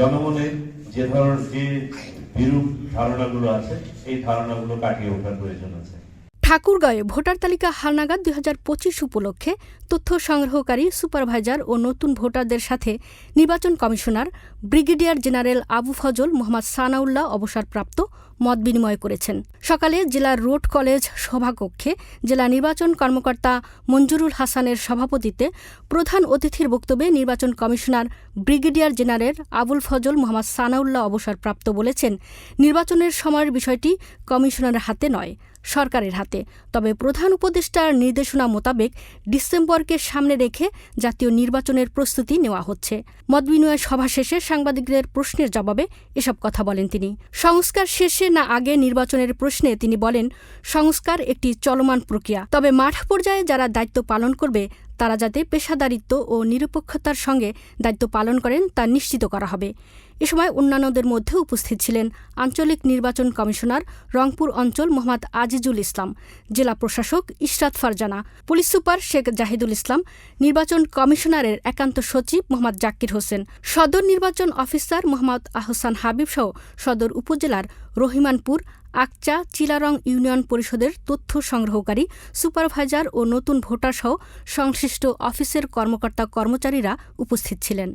জনমনের যে বিরূপ ধারণাগুলো আছে এই ধারণাগুলো কাটিয়ে ওঠার প্রয়োজন আছে। ঠাকুরগাঁয়ে ভোটার তালিকা হালনাগাদ ২০২৫ উপলক্ষে তথ্য সংগ্রহকারী সুপারভাইজার ও নতুন ভোটারদের সাথে নির্বাচন commissioner brigadier general Abu Fazal Mohammad Sanaullah অবসরপ্রাপ্ত মত বিনিময় করেছেন। সকালে জেলার রোড কলেজ সভাকক্ষে জেলা নির্বাচন কর্মকর্তা মঞ্জুরুল হাসানের সভাপতিত্বে প্রধান অতিথির বক্তব্যে নির্বাচন commissioner brigadier general Abul Fazal Mohammad Sanaullah অবসরপ্রাপ্ত বলেছেন, নির্বাচনের সময়ের বিষয়টি কমিশনারের হাতে নয়, সরকারের হাতে। তবে প্রধান উপদেষ্টার নির্দেশনা মোতাবেক ডিসেম্বরকে সামনে রেখে জাতীয় নির্বাচনের প্রস্তুতি নেওয়া হচ্ছে। মতবিনিময় সভা শেষে সাংবাদিকদের প্রশ্নের জবাবে এসব কথা বলেন তিনি। সংস্কার শেষে না আগে নির্বাচনের প্রশ্নে তিনি বলেন, সংস্কার একটি চলমান প্রক্রিয়া, তবে মাঠ পর্যায়ে যারা দায়িত্ব পালন করবে তারা যাতে পেশাদারিত্ব ও নিরপেক্ষতার সঙ্গে দায়িত্ব পালন করেন তা নিশ্চিত করা হবে। এ সময় অন্যান্যদের মধ্যে উপস্থিত ছিলেন আঞ্চলিক নির্বাচন কমিশনার রংপুর অঞ্চল মোহাম্মদ আজিজুল ইসলাম, জেলা প্রশাসক ইশরাত ফারজানা, পুলিশ সুপার শেখ জাহিদুল ইসলাম, নির্বাচন কমিশনারের একান্ত সচিব মোহাম্মদ জাকির হোসেন, সদর নির্বাচন অফিসার মোহাম্মদ আহসান হাবিব সহ সদর উপজেলার রহিমানপুর, আকচা, চিলারং ইউনিয়ন পরিষদের তথ্য সংগ্রহকারী সুপারভাইজার ও নতুন ভোটারসহ সংশ্লিষ্ট অফিসের কর্মকর্তা কর্মচারীরা উপস্থিত ছিলেন।